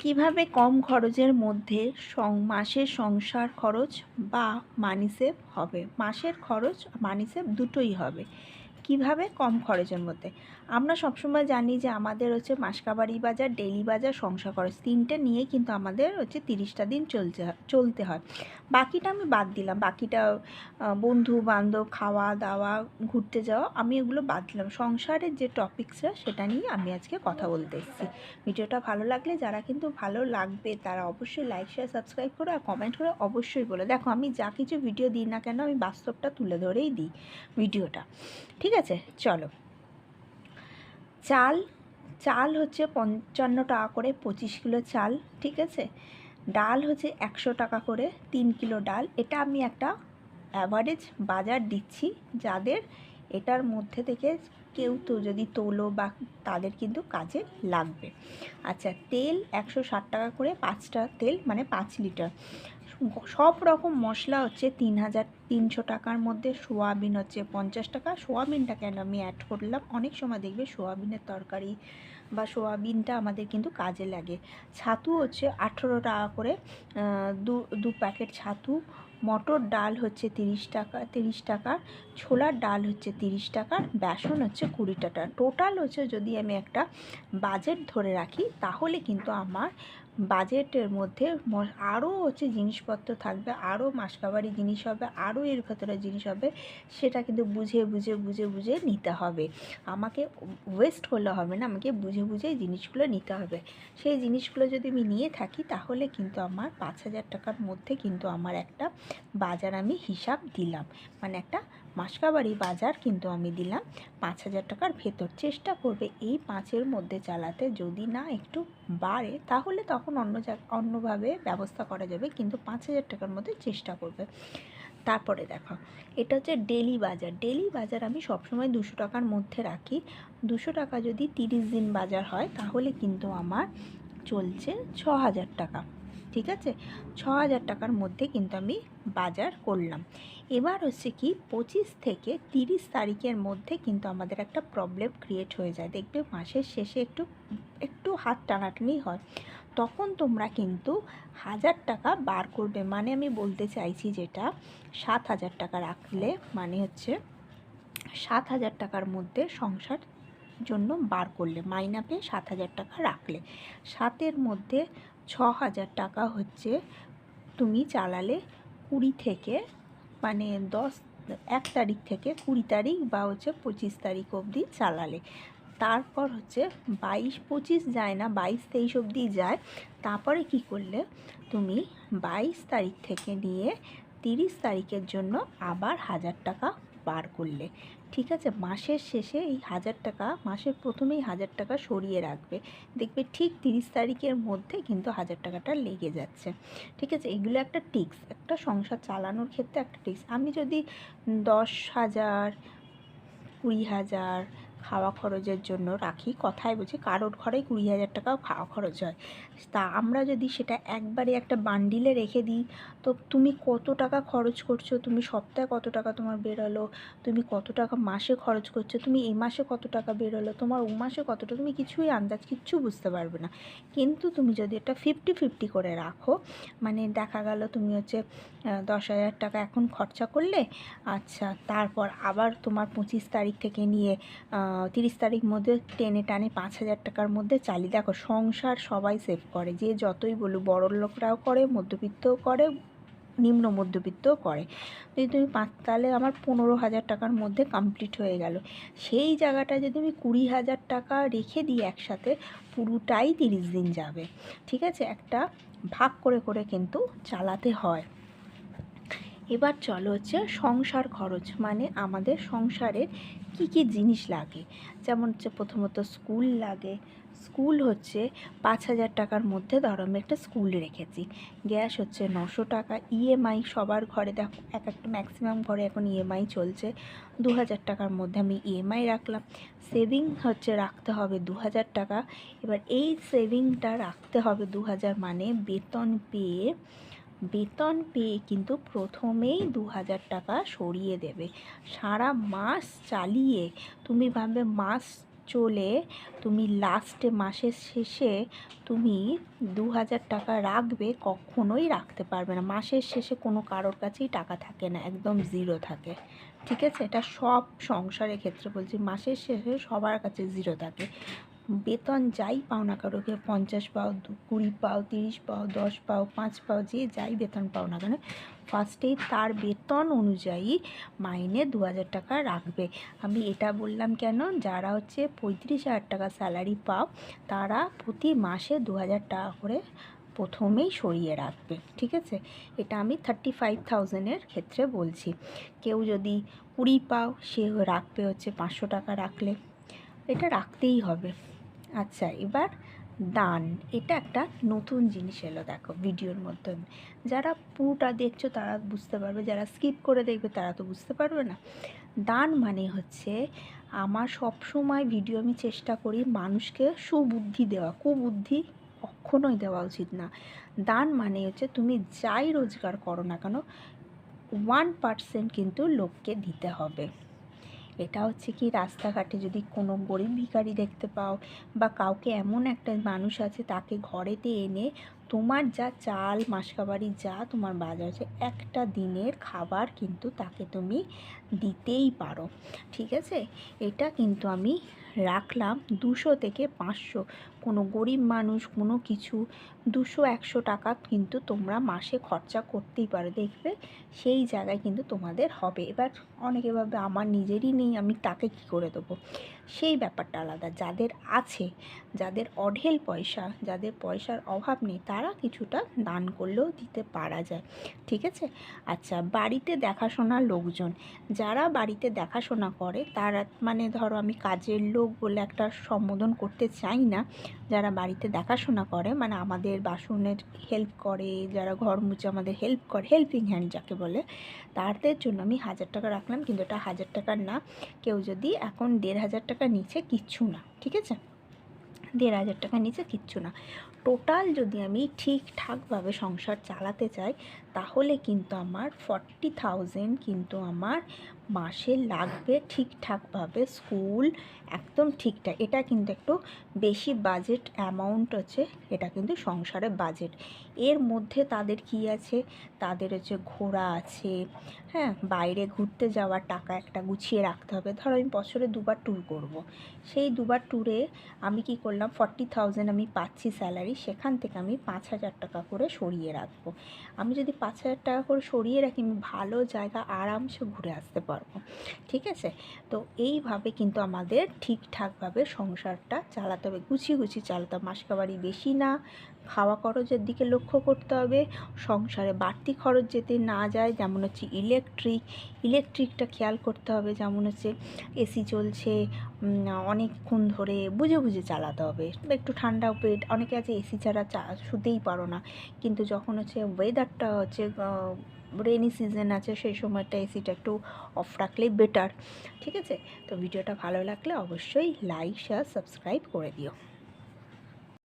কিভাবে কম খরচের মধ্যে মাসের সংসার খরচ বা মানি সেভ হবে। মাসের খরচ মানি সেভ দুটোই হবে। কিভাবে কম খরচের মধ্যে, আমরা সবসময় জানি যে আমাদের হচ্ছে মাসকাবারি বাজার, ডেইলি বাজার, সংসার খরচ, তিনটে নিয়ে কিন্তু আমাদের হচ্ছে 30টা দিন চলতে হয়। বাকিটা আমি বাদ দিলাম, বাকিটা বন্ধু বান্ধব, খাওয়া দাওয়া, ঘুরতে যাওয়া, আমি এগুলো বাদ দিলাম। সংসারের যে টপিকসটা সেটা নিয়ে আমি আজকে কথা বলতে এসেছি। ভিডিওটা ভালো লাগলে, যারা কিন্তু ভালো লাগবে তারা অবশ্যই লাইক শেয়ার সাবস্ক্রাইব করে আর কমেন্ট করে অবশ্যই বলে। দেখো, আমি যা কিছু ভিডিও দিই না কেন আমি বাস্তবটা তুলে ধরেই দিই ভিডিওটা। ঠিক আছে, চলো। চাল হচ্ছে 55 টাকা করে 25 কিলো চাল। ঠিক আছে, ডাল হচ্ছে 100 টাকা করে 3 কিলো ডাল। এটা আমি একটা অ্যাভারেজ বাজার দিচ্ছি, যাদের এটার মধ্যে থেকে কেউ তো যদি তোলো বা তাদের কিন্তু কাজে লাগবে। আচ্ছা, তেল 160 টাকা করে 5টা তেল, মানে 5 লিটার। সব রকম মশলা হচ্ছে 3300 টাকার মধ্যে। সোয়াবিন হচ্ছে 50 টাকা। সোয়াবিনটা কেন আমি অ্যাড করলাম, অনেক সময় দেখবে সোয়াবিনের তরকারি বা সোয়াবিনটা আমাদের কিন্তু কাজে লাগে। ছাতু হচ্ছে 18 টাকা করে দু প্যাকেট ছাতু। মটর ডাল হচ্ছে 30 টাকা। ছোলার ডাল হচ্ছে 30 টাকা। বেসন হচ্ছে 20 টাকা। টোটাল হচ্ছে যদি আমি একটা বাজেট ধরে রাখি, তাহলে কিন্তু আমার বাজেটের মধ্যে আরও হচ্ছে জিনিসপত্র থাকবে, আরও মাসকাবারি জিনিস হবে, আরও এর ভেতরে জিনিস হবে। সেটা কিন্তু বুঝে বুঝে বুঝে বুঝে নিতে হবে। আমাকে ওয়েস্ট করলে হবে না, আমাকে বুঝে বুঝে জিনিসগুলো নিতে হবে। সেই জিনিসগুলো যদি আমি নিয়ে থাকি, তাহলে কিন্তু আমার 5,000 টাকার মধ্যে কিন্তু আমার একটা বাজার আমি হিসাব দিলাম, মানে একটা মাসকাবারি বাজার কিন্তু আমি দিলাম 5,000 টাকার ভেতর। চেষ্টা করবে এই 5-এর মধ্যে চালাতে। যদি না একটু বাড়ে তাহলে তখন অন্যভাবে ব্যবস্থা করা যাবে, কিন্তু 5,000 টাকার মধ্যে চেষ্টা করবে। তারপরে দেখো, এটা হচ্ছে ডেলি বাজার। ডেলি বাজার আমি সবসময় 200 টাকার মধ্যে রাখি। 200 টাকা যদি 30 দিন বাজার হয়, তাহলে কিন্তু আমার চলছে 6,000 টাকা। ঠিক আছে, 6,000 টাকার মধ্যে কিন্তু আমি বাজার করলাম। এবার হচ্ছে কি, 25 থেকে 30 তারিখের মধ্যে কিন্তু আমাদের একটা প্রবলেম ক্রিয়েট হয়ে যায়। দেখবে মাসের শেষে একটু একটু হাত টানাটানি হয়। তখন তোমরা কিন্তু 1,000 টাকা বার করবে। মানে আমি বলতে চাইছি, যেটা 7,000 টাকা রাখলে, মানে হচ্ছে 7,000 টাকার মধ্যে সংসার জন্য বার করলে, মাইনা পেয়ে 7,000 টাকা রাখলে, 7-এর মধ্যে 6,000 টাকা হচ্ছে তুমি চালালে 20 থেকে, মানে 1 তারিখ থেকে 20 তারিখ বা হচ্ছে 25 তারিখ অবধি চালালে। তারপর হচ্ছে 22-25 যায় না, 22-23 অবধি যায়। তারপরে কি করলে, তুমি 22 তারিখ থেকে নিয়ে 30 তারিখের জন্য আবার 1,000 টাকা বার করলে। ঠিক আছে, মাসের শেষে এই 1,000 টাকা, মাসের প্রথমেই 1,000 টাকা সরিয়ে রাখবে। দেখবে ঠিক 30 তারিখের মধ্যে কিন্তু 1,000 টাকাটা লেগে যাচ্ছে। ঠিক আছে, এগুলো একটা টিপস, একটা সংসার চালানোর ক্ষেত্রে একটা টিপস। আমি যদি 10,000, 20,000 খাওয়া খরচের জন্য রাখি, কথায় বলছি, কারোর ঘরে 20,000 টাকাও খাওয়া খরচ হয়, তা আমরা যদি সেটা একবারে একটা বান্ডিলে রেখে দিই, তো তুমি কত টাকা খরচ করছো, তুমি সপ্তাহে কত টাকা তোমার বেরোলো, তুমি কত টাকা মাসে খরচ করছো, তুমি এই মাসে কত টাকা বেরোলো, তোমার ও মাসে কতটা, তুমি কিছুই আন্দাজ কিচ্ছু বুঝতে পারবে না। কিন্তু তুমি যদি এটা 50-50 করে রাখো, মানে দেখা গেল তুমি হচ্ছে 10,000 টাকা এখন খরচা করলে, আচ্ছা, তারপর আবার তোমার 25 তারিখ থেকে নিয়ে 30 তারিখ মধ্যে টেনে টানে 5,000 টাকার মধ্যে চালিয়ে, দেখো সংসার সবাই সেভ করে, যে যতই বলুক, বড় লোকরাও করে, মধ্যবিত্তও করে, নিম্ন মধ্যবিত্তও করে। যদি তুমি তাহলে আমার 15,000 টাকার মধ্যে কমপ্লিট হয়ে গেল। সেই জায়গাটা যদি আমি 20,000 টাকা রেখে দিই একসাথে, পুরোটাই 30 দিন যাবে। ঠিক আছে, একটা ভাগ করে করে কিন্তু চালাতে হয়। এবার চলো হচ্ছে সংসার খরচ, মানে আমাদের সংসারের কি কি জিনিস লাগে। যেমন হচ্ছে প্রথমত স্কুল লাগে। স্কুল হচ্ছে 5,000 টাকার মধ্যে, ধরো আমি একটা স্কুল রেখেছি। গ্যাস হচ্ছে 900 টাকা। ইএমআই সবার ঘরে, দেখো এক একটা ম্যাক্সিমাম ঘরে এখন ইএমআই চলছে, 2,000 টাকার মধ্যে আমি ইএমআই রাখলাম। সেভিং হচ্ছে রাখতে হবে 2,000 টাকা। এবার এই সেভিংটা রাখতে হবে 2,000, মানে বেতন পেয়ে কিন্তু প্রথমেই 2,000 টাকা সরিয়ে দেবে। সারা মাস চালিয়ে তুমি ভাববে মাস চলে তুমি লাস্টে মাসের শেষে তুমি 2000 টাকা রাখবে, কখনোই রাখতে পারবে না। মাসের শেষে কোনো কারোর কাছেই টাকা থাকে না, একদম জিরো থাকে। ঠিক আছে, এটা সব সংসারের ক্ষেত্রে বলছি, মাসের শেষে সবার কাছে জিরো থাকে। বেতন যাই পাও না কারো, 50 পাও, 20 পাও, 30 পাও, 10 পাও, 5 পাও, যে যাই বেতন পাও না কেন, ফার্স্টেই তার বেতন অনুযায়ী মাইনে 2000 টাকা রাখবে। আমি এটা বললাম কেন, যারা হচ্ছে 35,000 টাকা স্যালারি পাও তারা প্রতি মাসে 2000 টাকা করে প্রথমেই সরিয়ে রাখবে। ঠিক আছে, এটা আমি 35,000-এর ক্ষেত্রে বলছি। কেউ যদি 20 পাও সে রাখবে হচ্ছে 500 টাকা রাখলে, এটা রাখতেই হবে। আচ্ছা, এবার দান, এটা একটা নতুন জিনিস এলো দেখো ভিডিওর মাধ্যমে। যারা পুরোটা দেখছো তারা বুঝতে পারবে, যারা স্কিপ করে দেখবে তারা তো বুঝতে পারবে না। দান মানে হচ্ছে, আমার সব সময় ভিডিও আমি চেষ্টা করি মানুষকে সুবুদ্ধি দেওয়া, কুবুদ্ধি কখনোই দেওয়া উচিত না। দান মানে হচ্ছে তুমি যাই রোজগার করো না কেন 1% কিন্তু লোককে দিতে হবে। এটা হচ্ছে কি, রাস্তাঘাটে যদি কোনো গরিব ভিখারি দেখতে পাও, বা কাউকে এমন একটা মানুষ আছে তাকে ঘরেতে এনে তোমার যা চাল মাসকাবারি যা তোমার বাজার আছে একটা দিনের খাবার কিন্তু তাকে তুমি দিতেই পারো। ঠিক আছে, এটা কিন্তু আমি রাখলাম 200 থেকে 500। কোনো গরিব মানুষ কোনো কিছু 200-100 টাকা কিন্তু তোমরা মাসে খরচা করতেই পারো, দেখবে সেই জায়গায় কিন্তু তোমাদের হবে। এবার অনেকে ভাবে আমার নিজেরই নেই, আমি তাকে কি করে দেবো, সেই ব্যাপারটা আলাদা। যাদের আছে, যাদের অঢেল পয়সা, যাদের পয়সার অভাব নেই, তারা কিছুটা দান করলেও দিতে পারা যায়। ঠিক আছে, আচ্ছা, বাড়িতে দেখাশোনার লোকজন, যারা বাড়িতে দেখাশোনা করে তারা, মানে ধরো আমি কাজের লোক বলে একটা সম্বোধন করতে চাই না, যারা বাড়িতে দেখাশোনা করে মানে আমাদের বাসনের হেল্প করে, যারা ঘর মুছে আমাদের হেল্প করে, হেল্পিং হ্যান্ড যাকে বলে, তাদের জন্য আমি 1000 টাকা রাখলাম। কিন্তু এটা 1000 টাকার না, কেউ যদি এখন 1500 টাকার নিচে কিচ্ছু না। ঠিক আছে, 1500 টাকার নিচে কিচ্ছু না। টোটাল যদি আমি ঠিকঠাকভাবে সংসার চালাতে চাই তাহলে কিন্তু আমার 40,000 কিন্তু আমার মাসে লাগবে ঠিকঠাকভাবে। স্কুল একদম ঠিকঠাক, এটা কিন্তু একটু বেশি বাজেট অ্যামাউন্ট হচ্ছে, এটা কিন্তু সংসারের বাজেট। এর মধ্যে তাদের কি আছে, তাদের হচ্ছে ঘোরা আছে, হ্যাঁ, বাইরে ঘুরতে যাওয়ার টাকা একটা গুছিয়ে রাখতে হবে। ধরো আমি বছরে 2বার ট্যুর করব, সেই 2বার ট্যুরে আমি কি করলাম, 40,000 আমি পাচ্ছি স্যালারি, সেখান থেকে আমি 5,000 টাকা করে সরিয়ে রাখবো। আমি যদি 5,000 টাকা করে সরিয়ে রাখি, আমি ভালো জায়গা আরামসে ঘুরে আসতে পারবো। ঠিক আছে, তো এইভাবে কিন্তু আমাদের ঠিকঠাকভাবে সংসারটা চালাতে হবে, গুছিয়ে গুছিয়ে চালাতে হবে। মাসকাবারি বেশি না, খাওয়া খরচের দিকে লক্ষ্য করতে হবে, সংসারে বাড়তি খরচ যেতে না যায়। যেমন হচ্ছে ইলেকট্রিকটা খেয়াল করতে হবে, যেমন হচ্ছে এসি চলছে অনেকক্ষণ ধরে, বুঝে বুঝে চালাতে হবে। একটু ঠান্ডা পেট, অনেকে আছে এসি ছাড়া শুতেই পারো না, কিন্তু যখন হচ্ছে ওয়েদারটা হচ্ছে রেনি সিজন আছে সেই সময়টা এসিটা একটু অফ রাখলেই বেটার। ঠিক আছে, তো ভিডিওটা ভালো লাগলে অবশ্যই লাইক শেয়ার সাবস্ক্রাইব করে দিও।